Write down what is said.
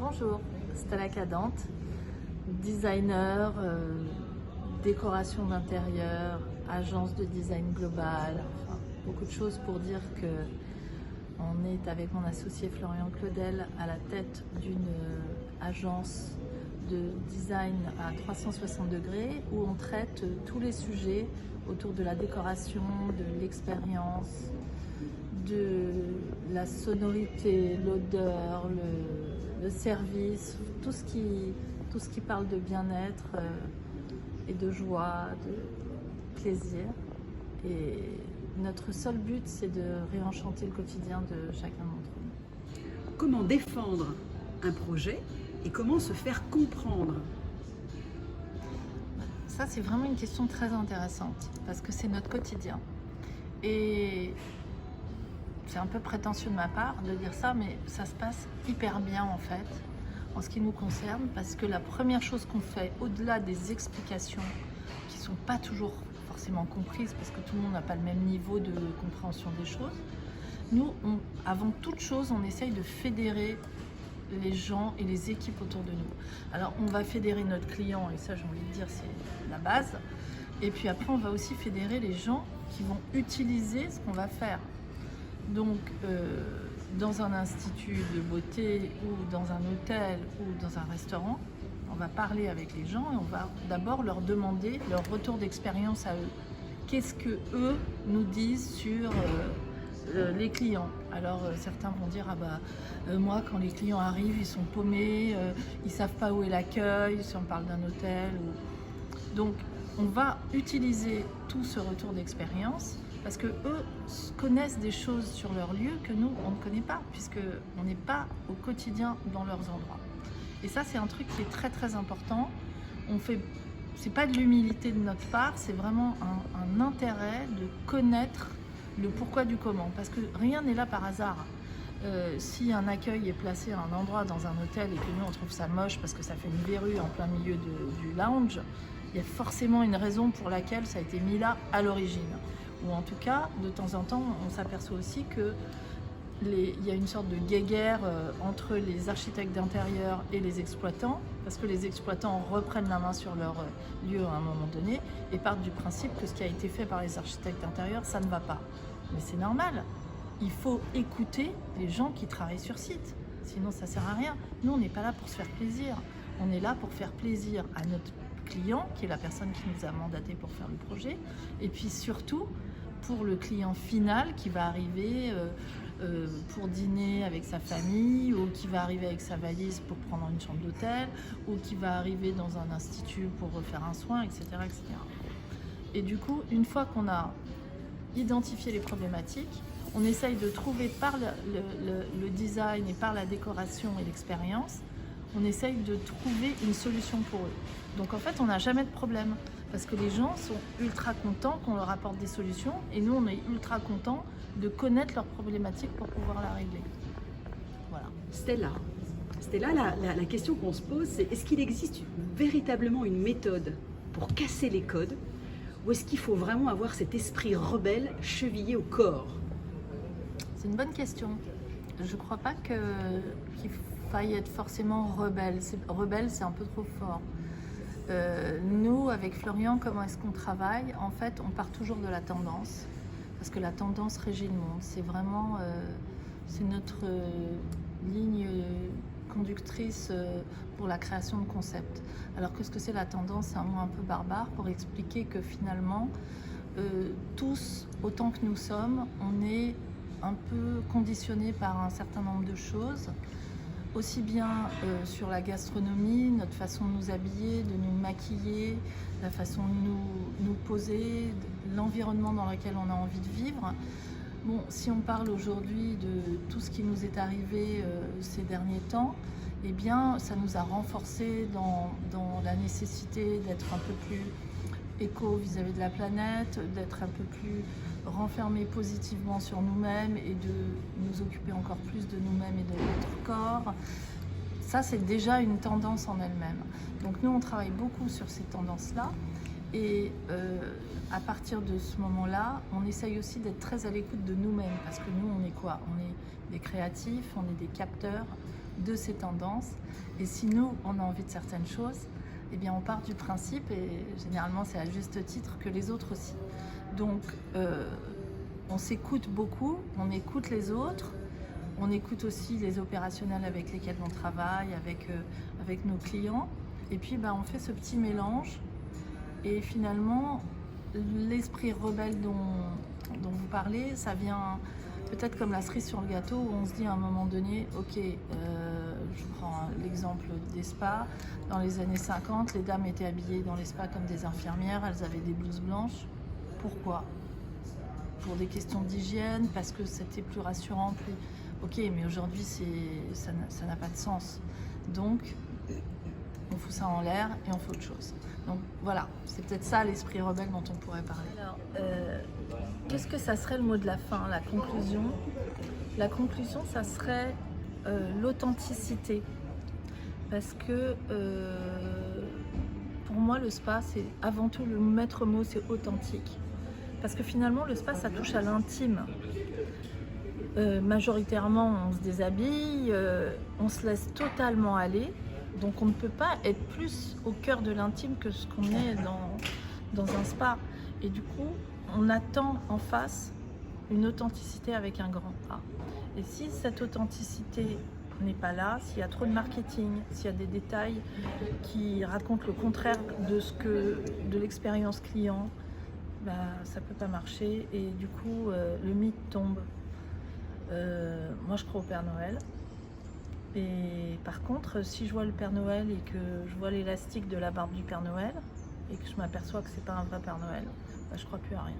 Bonjour, Stella Cadente, designer, décoration d'intérieur, agence de design global, enfin, beaucoup de choses pour dire que on est avec mon associé Florian Claudel à la tête d'une agence de design à 360 degrés où on traite tous les sujets autour de la décoration, de l'expérience, de la sonorité, l'odeur, le service, tout ce qui parle de bien-être et de joie, de plaisir. Et notre seul but, c'est de réenchanter le quotidien de chacun d'entre nous. Comment défendre un projet et comment se faire comprendre? Ça, c'est vraiment une question très intéressante parce que c'est notre quotidien. Et c'est un peu prétentieux de ma part de dire ça, mais ça se passe hyper bien en fait, en ce qui nous concerne, parce que la première chose qu'on fait, au-delà des explications qui ne sont pas toujours forcément comprises, parce que tout le monde n'a pas le même niveau de compréhension des choses, nous, avant toute chose, on essaye de fédérer les gens et les équipes autour de nous. Alors, on va fédérer notre client, et ça, j'ai envie de dire, c'est la base. Et puis après, on va aussi fédérer les gens qui vont utiliser ce qu'on va faire. Donc, dans un institut de beauté ou dans un hôtel ou dans un restaurant, on va parler avec les gens et on va d'abord leur demander leur retour d'expérience à eux. Qu'est-ce que eux nous disent sur les clients? Alors certains vont dire moi quand les clients arrivent ils sont paumés, ils savent pas où est l'accueil si on parle d'un hôtel. Donc on va utiliser tout ce retour d'expérience parce que eux connaissent des choses sur leur lieu que nous on ne connaît pas puisque on n'est pas au quotidien dans leurs endroits. Et ça c'est un truc qui est très très important. C'est pas de l'humilité de notre part, c'est vraiment un intérêt de connaître le pourquoi du comment, parce que rien n'est là par hasard. Si un accueil est placé à un endroit dans un hôtel et que nous on trouve ça moche parce que ça fait une verrue en plein milieu du lounge, il y a forcément une raison pour laquelle ça a été mis là à l'origine. Ou en tout cas, de temps en temps, on s'aperçoit aussi que il y a une sorte de guéguerre entre les architectes d'intérieur et les exploitants, parce que les exploitants reprennent la main sur leur lieu à un moment donné et partent du principe que ce qui a été fait par les architectes d'intérieur, ça ne va pas. Mais c'est normal, il faut écouter les gens qui travaillent sur site, sinon ça ne sert à rien. Nous, on n'est pas là pour se faire plaisir, on est là pour faire plaisir à notre client, qui est la personne qui nous a mandaté pour faire le projet, et puis surtout pour le client final qui va arriver pour dîner avec sa famille ou qui va arriver avec sa valise pour prendre une chambre d'hôtel ou qui va arriver dans un institut pour refaire un soin, etc., etc. Et du coup, une fois qu'on a identifié les problématiques, on essaye de trouver par le design et par la décoration et l'expérience, on essaye de trouver une solution pour eux. Donc en fait, on n'a jamais de problème parce que les gens sont ultra contents qu'on leur apporte des solutions et nous, on est ultra contents de connaître leurs problématiques pour pouvoir la régler. Voilà. Stella, la question qu'on se pose, c'est est-ce qu'il existe véritablement une méthode pour casser les codes ou est-ce qu'il faut vraiment avoir cet esprit rebelle chevillé au corps? C'est une bonne question. Je ne crois pas qu'il faille être forcément rebelle. Rebelle, c'est un peu trop fort. Nous, avec Florian, comment est-ce qu'on travaille? En fait, on part toujours de la tendance, parce que la tendance régit le monde. C'est vraiment c'est notre ligne conductrice pour la création de concepts. Alors que ce que c'est la tendance, c'est un mot un peu barbare pour expliquer que finalement, tous, autant que nous sommes, on est un peu conditionnés par un certain nombre de choses, aussi bien sur la gastronomie, notre façon de nous habiller, de nous maquiller, la façon de nous poser, l'environnement dans lequel on a envie de vivre. Bon, si on parle aujourd'hui de tout ce qui nous est arrivé ces derniers temps, eh bien, ça nous a renforcés dans la nécessité d'être un peu plus éco vis-à-vis de la planète, d'être un peu plus renfermés positivement sur nous-mêmes et de nous occuper encore plus de nous-mêmes et de notre corps. Ça, c'est déjà une tendance en elle-même. Donc nous, on travaille beaucoup sur ces tendances-là. Et à partir de ce moment-là, on essaye aussi d'être très à l'écoute de nous-mêmes. Parce que nous, on est quoi? On est des créatifs, on est des capteurs, de ces tendances. Et si nous, on a envie de certaines choses, eh bien on part du principe, et généralement c'est à juste titre, que les autres aussi. Donc on s'écoute beaucoup, on écoute les autres, on écoute aussi les opérationnels avec lesquels on travaille, avec nos clients. Et puis on fait ce petit mélange. Et finalement, l'esprit rebelle dont vous parlez, ça vient peut-être comme la cerise sur le gâteau, où on se dit à un moment donné, ok, je prends l'exemple des spas, dans les années 50, les dames étaient habillées dans les spas comme des infirmières, elles avaient des blouses blanches. Pourquoi? Pour des questions d'hygiène, parce que c'était plus rassurant, plus... Ok, mais aujourd'hui, ça n'a pas de sens. Donc, on fout ça en l'air et on fait autre chose. Donc voilà, c'est peut-être ça l'esprit rebelle dont on pourrait parler. Alors, qu'est-ce que ça serait le mot de la fin, la conclusion? La conclusion, ça serait l'authenticité. Parce que pour moi, le spa, c'est avant tout le maître mot, c'est authentique. Parce que finalement, le spa, ça touche à l'intime. Majoritairement, on se déshabille, on se laisse totalement aller. Donc on ne peut pas être plus au cœur de l'intime que ce qu'on est dans un spa. Et du coup, on attend en face une authenticité avec un grand A. Et si cette authenticité n'est pas là, s'il y a trop de marketing, s'il y a des détails qui racontent le contraire de l'expérience client, ça ne peut pas marcher. Et du coup, le mythe tombe. Moi, je crois au Père Noël. Et par contre, si je vois le Père Noël et que je vois l'élastique de la barbe du Père Noël et que je m'aperçois que c'est pas un vrai Père Noël, je crois plus à rien.